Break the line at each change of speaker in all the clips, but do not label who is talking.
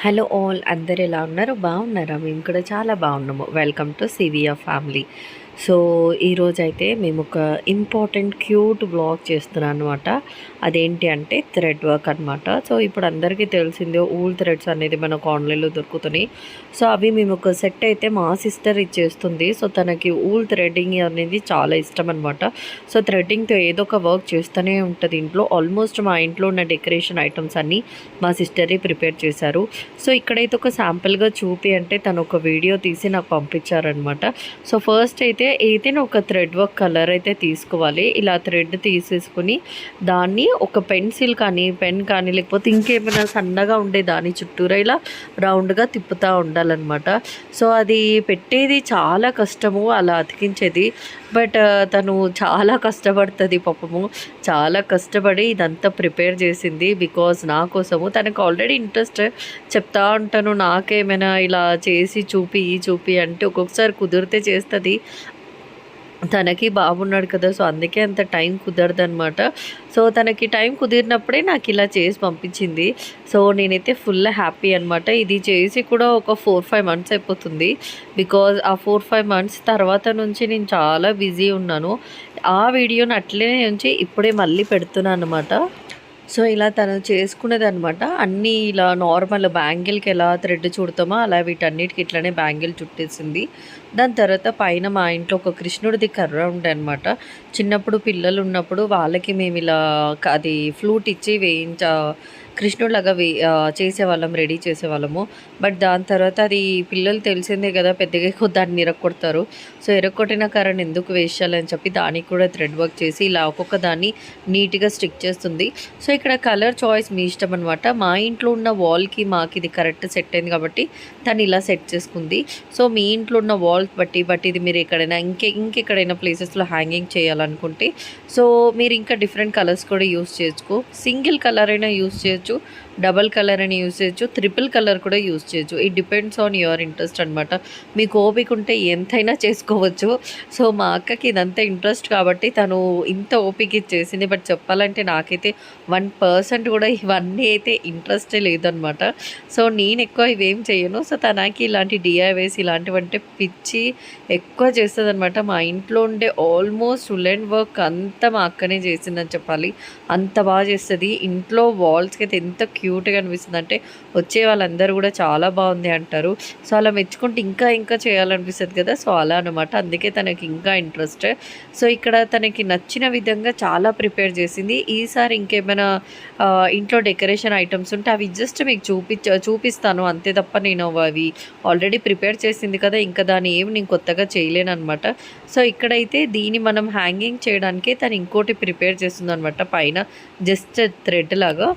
Hello all, అందరు ఎలా ఉన్నారు? బాగున్నారా? మేము కూడా చాలా బాగున్నాము. Welcome to CVR family. So ఈరోజైతే మేము ఒక ఇంపార్టెంట్ క్యూట్ బ్లాగ్ చేస్తున్నాను అనమాట. అదేంటి అంటే థ్రెడ్ వర్క్ అనమాట. సో ఇప్పుడు అందరికీ తెలిసిందే, ఊల్ థ్రెడ్స్ అనేది మనకు ఆన్లైన్లో దొరుకుతున్నాయి. సో అవి మేము ఒక సెట్ అయితే మా సిస్టర్ ఇచ్చేస్తుంది. సో తనకి ఊల్ థ్రెడ్డింగ్ అనేది చాలా ఇష్టం అనమాట. సో థ్రెడ్డింగ్తో ఏదో ఒక వర్క్ చేస్తూనే ఉంటుంది ఇంట్లో. ఆల్మోస్ట్ మా ఇంట్లో ఉన్న డెకరేషన్ ఐటమ్స్ అన్నీ మా సిస్టరే ప్రిపేర్ చేశారు. సో ఇక్కడైతే ఒక శాంపుల్గా చూపి అంటే తను ఒక వీడియో తీసి నాకు పంపించారనమాట. సో ఫస్ట్ అయితే ఏదైనా ఒక థ్రెడ్ వర్క్ కలర్ అయితే తీసుకోవాలి. ఇలా థ్రెడ్ తీసేసుకుని దాన్ని ఒక పెన్సిల్ కానీ పెన్ కానీ లేకపోతే ఇంకేమైనా సన్నగా ఉండే దాని చుట్టూరా ఇలా రౌండ్గా తిప్పుతూ ఉండాలన్నమాట. సో అది పెట్టేది చాలా కష్టము, అలా అతికించేది. బట్ తను చాలా కష్టపడుతుంది పాపము. చాలా కష్టపడి ఇదంతా ప్రిపేర్ చేసింది బికాజ్ నా కోసము. తనకు ఆల్రెడీ ఇంట్రెస్ట్, చెప్తా ఉంటాను నాకేమైనా ఇలా చేసి చూపి అంటే ఒక్కొక్కసారి కుదిరితే చేస్తుంది. తనకి బాబున్నాడు కదా, సో అందుకే అంత టైం కుదరదనమాట. సో తనకి టైం కుదిరినప్పుడే నాకు ఇలా చేసి పంపించింది. సో నేనైతే ఫుల్ హ్యాపీ అనమాట. ఇది చేసి కూడా ఒక 4-5 మంత్స్ అయిపోతుంది. బికాజ్ ఆ 4-5 మంత్స్ తర్వాత నుంచి నేను చాలా బిజీ ఉన్నాను. ఆ వీడియోని అట్లనే ఉంచి ఇప్పుడే మళ్ళీ పెడుతున్నాను అనమాట. సో ఇలా తను చేసుకునేదనమాట. అన్నీ ఇలా నార్మల్ బ్యాంగిల్కి ఎలా థ్రెడ్ చుడతామో అలా వీటన్నిటికి ఇట్లానే బ్యాంగిల్ చుట్టేసింది. దాని తర్వాత పైన మా ఇంట్లో ఒక కృష్ణుడిది కర్ర ఉండే అనమాట. చిన్నప్పుడు పిల్లలు ఉన్నప్పుడు వాళ్ళకి మేము ఇలా అది ఫ్లూట్ ఇచ్చి కృష్ణుడిలాగా చేసేవాళ్ళం, రెడీ చేసేవాళ్ళము. బట్ దాని తర్వాత అది పిల్లలు తెలిసిందే కదా, పెద్దగా ఎక్కువ దాన్ని ఇరక్కొడతారు. సో ఇరక్కొట్టిన కర్రను ఎందుకు వేస్ట్ చేయాలని చెప్పి దానికి కూడా థ్రెడ్ వర్క్ చేసి ఇలా ఒక్కొక్క దాన్ని నీట్గా స్టిక్ చేస్తుంది. సో ఇక్కడ కలర్ చాయిస్ మీ ఇష్టం అనమాట. మా ఇంట్లో ఉన్న వాల్కి మాకు ఇది కరెక్ట్ సెట్ అయింది కాబట్టి తను ఇలా సెట్ చేసుకుంది. సో మీ ఇంట్లో ఉన్న వాల్స్ బట్ ఇది మీరు ఎక్కడైనా ఇంకెక్కడైనా ప్లేసెస్లో హ్యాంగింగ్ చేయాలనుకుంటే సో మీరు ఇంకా డిఫరెంట్ కలర్స్ కూడా యూస్ చేయొచ్చు. సింగిల్ కలర్ అయినా యూస్ చేయొచ్చు, డబల్ కలర్ అని యూస్ చేయొచ్చు, ట్రిపుల్ కలర్ కూడా యూస్ చేయొచ్చు. It depends on your interest అనమాట. మీకు ఓపిక ఉంటే ఎంతైనా చేసుకోవచ్చు. సో మా అక్కకి ఇదంతా ఇంట్రెస్ట్ కాబట్టి తను ఇంత ఓపిక ఇచ్చేసింది. బట్ చెప్పాలంటే నాకైతే 1% కూడా ఇవన్నీ అయితే ఇంట్రెస్టే లేదనమాట. సో నేను ఎక్కువ ఇవేం చేయను. సో తనకి ఇలాంటి డిఐవేస్ ఇలాంటివంటే పిచ్చి ఎక్కువ చేస్తుంది అనమాట. మా ఇంట్లో ఉండే ఆల్మోస్ట్ ఉలెన్ వర్క్ అంతా మా అక్కనే చేసిందని చెప్పాలి. అంత బాగా చేస్తుంది. ఇంట్లో వాల్స్కి అయితే ఎంత క్యూట్గా అనిపిస్తుంది అంటే వచ్చే వాళ్ళందరూ కూడా చాలా బాగుంది అంటారు. సో అలా మెచ్చుకుంటే ఇంకా చేయాలనిపిస్తుంది కదా, సో అలా అనమాట. అందుకే తనకి ఇంకా ఇంట్రెస్ట్. సో ఇక్కడ తనకి నచ్చిన విధంగా చాలా ప్రిపేర్ చేసింది. ఈసారి ఇంకేమైనా ఇంట్లో డెకరేషన్ ఐటమ్స్ ఉంటే అవి జస్ట్ మీకు చూపిస్తాను అంతే తప్ప నేను అవి ఆల్రెడీ ప్రిపేర్ చేసింది కదా, ఇంకా దాన్ని ఏమి నేను కొత్తగా చేయలేను అనమాట. సో ఇక్కడైతే దీన్ని మనం హ్యాంగింగ్ చేయడానికి తను ఇంకోటి ప్రిపేర్ చేస్తుంది అనమాట, పైన జస్ట్ థ్రెడ్ లాగా.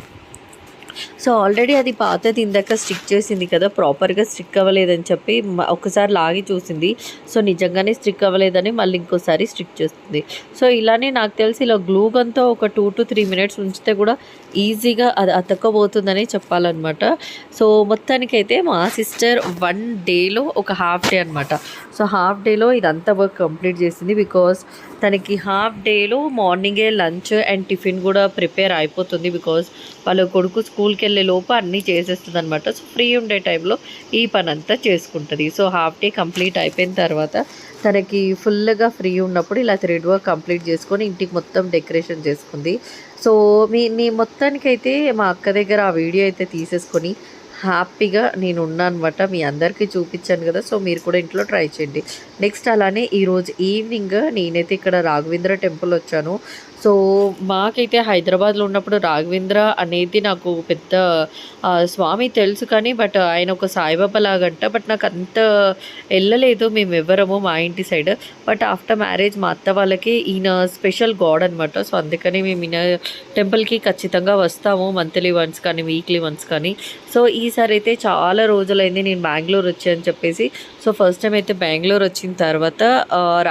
సో ఆల్రెడీ అది పాతది ఇందాక స్టిక్ చేసింది కదా, ప్రాపర్గా స్టిక్ అవ్వలేదని చెప్పి ఒకసారి లాగి చూసింది. సో నిజంగానే స్టిక్ అవ్వలేదని మళ్ళీ ఇంకోసారి స్టిక్ చేస్తుంది. సో ఇలానే నాకు తెలిసి ఇలా గ్లూ గన్తో ఒక 2 to 3 మినిట్స్ ఉంచితే కూడా ఈజీగా అది అతక్కపోతుందని చెప్పాలన్నమాట. సో మొత్తానికైతే మా సిస్టర్ 1 డేలో ఒక హాఫ్ డే అనమాట. సో హాఫ్ డేలో ఇదంతా వర్క్ కంప్లీట్ చేసింది. బికాస్ తనకి హాఫ్ డేలో మార్నింగే లంచ్ అండ్ టిఫిన్ కూడా ప్రిపేర్ అయిపోతుంది. బికాస్ వాళ్ళ కొడుకు స్కూల్కి వెళ్ళే లోపు అన్నీ చేసేస్తుంది అనమాట. సో ఫ్రీ ఉండే టైంలో ఈ పని అంతా చేసుకుంటుంది. సో హాఫ్ డే కంప్లీట్ అయిపోయిన తర్వాత తనకి ఫుల్గా ఫ్రీ ఉన్నప్పుడు ఇలా థ్రెడ్ వర్క్ కంప్లీట్ చేసుకొని ఇంటికి మొత్తం డెకరేషన్ చేసుకుంది. సో నీ మొత్తానికైతే మా అక్క దగ్గర ఆ వీడియో అయితే తీసేసుకొని హ్యాపీగా నేను ఉన్నాను అనమాట. మీ అందరికీ చూపించాను కదా, సో మీరు కూడా ఇంట్లో ట్రై చేయండి. నెక్స్ట్ అలానే ఈరోజు ఈవినింగ్ నేనైతే ఇక్కడ రాఘవేంద్ర టెంపుల్ వచ్చాను. సో మాకైతే హైదరాబాద్లో ఉన్నప్పుడు రాఘవేంద్ర అనేది నాకు పెద్ద స్వామి తెలుసు కానీ బట్ ఆయన ఒక సాయిబాబా లాగంట. బట్ నాకు అంత వెళ్ళలేదు మేము ఎవరము మా ఇంటి సైడ్. బట్ ఆఫ్టర్ మ్యారేజ్ మా అత్త వాళ్ళకి ఈయన స్పెషల్ గాడ్ అనమాట. సో అందుకని మేము ఈయన టెంపుల్కి ఖచ్చితంగా వస్తాము, మంత్లీ వన్స్ కానీ వీక్లీ వన్స్ కానీ. సో ఈసారి అయితే చాలా రోజులైంది నేను బెంగళూరు వచ్చాను చెప్పేసి. సో ఫస్ట్ టైం అయితే బెంగళూరు వచ్చిన తర్వాత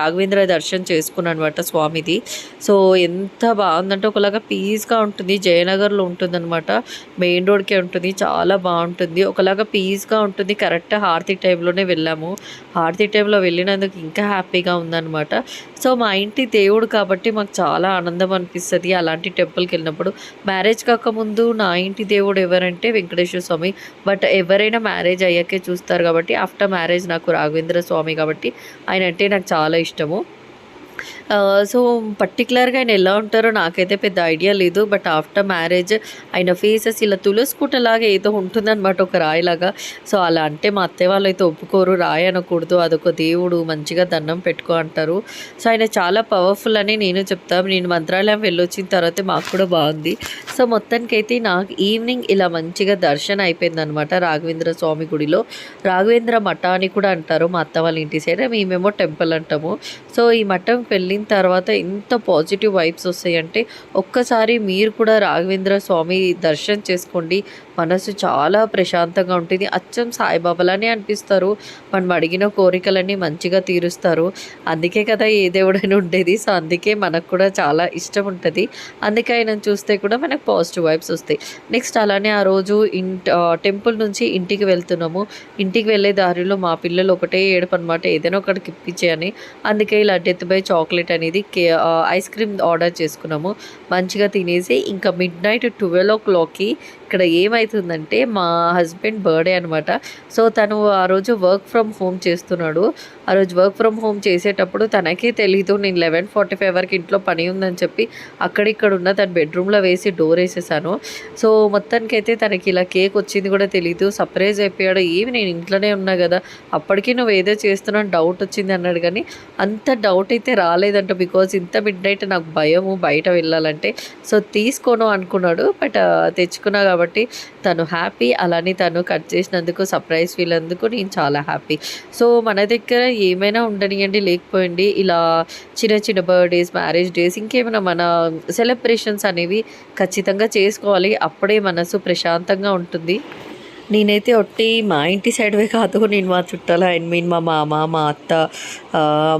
రాఘవేంద్ర దర్శనం చేసుకున్నాను అనమాట స్వామిది. సో ఎంత బాగుందంటే ఒకలాగా పీస్గా ఉంటుంది. జయనగర్లో ఉంటుందన్నమాట, మెయిన్ రోడ్కే ఉంటుంది. చాలా బాగుంటుంది, ఒకలాగా పీస్గా ఉంటుంది. కరెక్ట్ హారతి టైంలోనే వెళ్ళాము. హారతి టైంలో వెళ్ళినందుకు ఇంకా హ్యాపీగా ఉందన్నమాట. సో మా ఇంటి దేవుడు కాబట్టి మాకు చాలా ఆనందం అనిపిస్తుంది అలాంటి టెంపుల్కి వెళ్ళినప్పుడు. మ్యారేజ్ కాకముందు నా ఇంటి దేవుడు ఎవరంటే వెంకటేశ్వర స్వామి. బట్ ఎవరైనా మ్యారేజ్ అయ్యాకే చూస్తారు కాబట్టి ఆఫ్టర్ మ్యారేజ్ నాకు రాఘవేంద్ర స్వామి కాబట్టి ఆయన అంటే నాకు చాలా ఇష్టము. సో, పర్టిక్యులర్‌గా ఆయన ఎలా ఉంటారో నాకైతే పెద్ద ఐడియా లేదు. బట్ ఆఫ్టర్ మ్యారేజ్ ఆయన ఫేసెస్ ఇలా తులసికోటలాగా ఏదో ఉంటుందనమాట, ఒక రాయిలాగా. సో, అలా అంటే మా అత్తయ్య వాళ్ళైతే ఒప్పుకోరు. రాయి అనకూడదు, అదొక దేవుడు, మంచిగా దండం పెట్టుకో అంటారు. సో, ఆయన చాలా పవర్‌ఫుల్ అని నేను చెప్తా. నేను మంత్రాలయం వెళ్ళొచ్చిన తర్వాతే మాకు కూడా బాగుంది. సో, మొత్తానికైతే నాకు ఈవినింగ్ ఇలా మంచిగా దర్శనం అయిపోయిందనమాట రాఘవేంద్ర స్వామి గుడిలో. రాఘవేంద్ర మఠ అని కూడా అంటారు మా అత్త వాళ్ళ ఇంటి సైడ్. మేమేమో టెంపుల్ అంటాము. సో, ఈ మఠంకి వెళ్ళిన తర్వాత ఎంత పాజిటివ్ వైబ్స్ వస్తాయంటే ఒక్కసారి మీరు కూడా రాఘవేంద్ర స్వామి దర్శనం చేసుకోండి. మనసు చాలా ప్రశాంతంగా ఉంటుంది. అచ్చం సాయిబాబాలానే అనిపిస్తారు. మనం అడిగిన కోరికలన్నీ మంచిగా తీరుస్తారు. అందుకే కదా ఏ దేవుడైనా ఉండేది. సో, అందుకే మనకు కూడా చాలా ఇష్టం ఉంటుంది. అందుకే ఆయనను చూస్తే కూడా మనకు పాజిటివ్ వైబ్స్ వస్తాయి. నెక్స్ట్ అలానే ఆ రోజు టెంపుల్ నుంచి ఇంటికి వెళ్తున్నాము. ఇంటికి వెళ్ళే దారిలో మా పిల్లలు ఒకటే ఏడుపు అనమాట, ఏదైనా ఒకటికి ఇప్పించేయని. అందుకే ఇలా డెత్ బై చాక్లెట్ అనేది ఐస్ క్రీమ్ ఆర్డర్ చేసుకున్నాము. మంచిగా తినేసి ఇంకా మిడ్‌నైట్ 12:00కి ఇక్కడ ఏమైతుందంటే మా హస్బెండ్ బర్త్‌డే అనమాట. సో, తను ఆ రోజు వర్క్ ఫ్రమ్ హోమ్ చేస్తున్నాడు. ఆ రోజు వర్క్ ఫ్రమ్ హోమ్ చేసేటప్పుడు తనకే తెలీదు. నేను 11:45 వరకు ఇంట్లో పని ఉందని చెప్పి అక్కడిక్కడ ఉన్న తన బెడ్రూమ్‌లో వేసి డోర్ ఏసేసాను. సో, మొత్తానికైతే తనకి ఇలా కేక్ వచ్చింది కూడా తెలీదు. సర్ప్రైజ్ అయిపోయాడు. ఏమి నేను ఇంట్లోనే ఉన్నా కదా, అప్పటికి నువ్వేదో చేస్తున్నావు డౌట్ వచ్చింది అన్నాడు. కానీ అంత డౌట్ అయితే రాలేదంట. బికాజ్ ఇంత మిడ్‌నైట్ నాకు భయము బయట వెళ్ళాలంటే. సో, తీసుకోను అనుకున్నాడు. బట్ తెచ్చుకున్నా కాబట్టి తను హ్యాపీ. అలానే తను కట్ చేసినందుకు సర్ప్రైజ్ ఫీల్ అందుకు నేను చాలా హ్యాపీ. సో, మన దగ్గర ఏమైనా ఉండనియండి, లేకపోయింది ఇలా చిన్న చిన్న బర్త్‌డేస్, మ్యారేజ్ డేస్, ఇంకేమైనా మన సెలబ్రేషన్స్ అనేవి ఖచ్చితంగా చేసుకోవాలి. అప్పుడే మనసు ప్రశాంతంగా ఉంటుంది. నేనైతే ఒట్టి మా ఇంటి సైడ్‌వే కాదు, నేను మా చుట్టాల మా మామ, మా అత్త,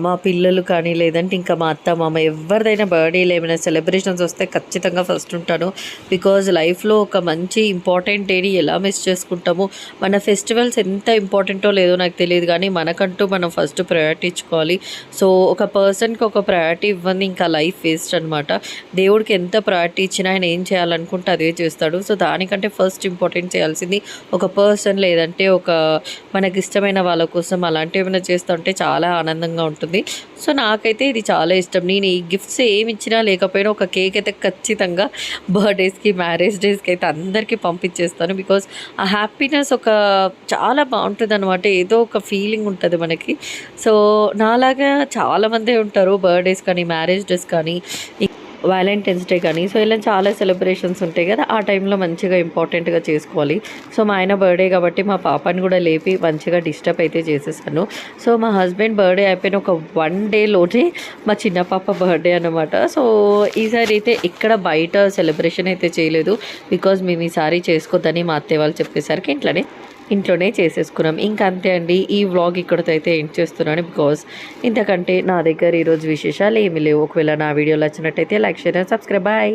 మా పిల్లలు కానీ, లేదంటే ఇంకా మా అత్త, మామ ఎవరిదైనా బర్త్‌డేలు ఏమైనా సెలబ్రేషన్స్ వస్తే ఖచ్చితంగా ఫస్ట్ ఉంటాను. బికాజ్ లైఫ్‌లో ఒక మంచి ఇంపార్టెంట్ డేని ఎలా మిస్ చేసుకుంటామో. మన ఫెస్టివల్స్ ఎంత ఇంపార్టెంటో లేదో నాకు తెలియదు కానీ మనకంటూ మనం ఫస్ట్ ప్రయారిటీ ఇచ్చుకోవాలి. సో, ఒక పర్సన్‌కి ఒక ప్రయారిటీ ఇవ్వంది ఇంకా లైఫ్ వేస్ట్ అనమాట. దేవుడికి ఎంత ప్రయారిటీ ఇచ్చినా ఆయన ఏం చేయాలనుకుంటే అదే చేస్తాడు. సో, దానికంటే ఫస్ట్ ఇంపార్టెంట్ చేయాల్సింది ఒక పర్సన్, లేదంటే ఒక మనకిష్టమైన వాళ్ళ కోసం అలాంటివి ఏమైనా చేస్తుంటే చాలా ఆనందంగా ఉంటుంది. సో, నాకైతే ఇది చాలా ఇష్టం. నేను ఈ గిఫ్ట్స్ ఏమి ఇచ్చినా లేకపోయినా ఒక కేక్ అయితే ఖచ్చితంగా బర్త్‌డేస్‌కి, మ్యారేజ్ డేస్‌కి అయితే అందరికీ పంపించేస్తాను. బికాజ్ ఆ హ్యాపీనెస్ ఒక చాలా బాగుంటుందన్నమాట. ఏదో ఒక ఫీలింగ్ ఉంటుంది మనకి. సో, నాలాగా చాలామందే ఉంటారు బర్త్‌డేస్ కానీ, మ్యారేజ్ డేస్ కానీ, వ్యాలంటైన్స్ డే కానీ. సో, ఇలా చాలా సెలబ్రేషన్స్ ఉంటాయి కదా, ఆ టైంలో మంచిగా ఇంపార్టెంట్గా చేసుకోవాలి. సో, మా ఆయన బర్త్డే కాబట్టి మా పాపని కూడా లేపి మంచిగా డిస్టర్బ్ అయితే చేసేసాను. సో, మా హస్బెండ్ బర్త్డే అయిపోయిన ఒక 1 డేలోనే మా చిన్న పాప బర్త్డే అనమాట. సో, ఈసారి అయితే ఇక్కడ బయట సెలబ్రేషన్ అయితే చేయలేదు. బికాజ్ మేము ఈసారి చేసుకోవద్దని మా అత్తయ్య వాళ్ళు చెప్పేసరికి ఇంట్లోనే చేసేసుకున్నాం. ఇంక అంతే అండి. ఈ వ్లాగ్ ఇక్కడితో అయితే ఎండ్ చేస్తున్నాను. బికాజ్ ఇంతకంటే నా దగ్గర ఈరోజు విశేషాలు ఏమీ లేవు. ఒకవేళ నా వీడియో నచ్చినట్టయితే like, share and subscribe. Bye.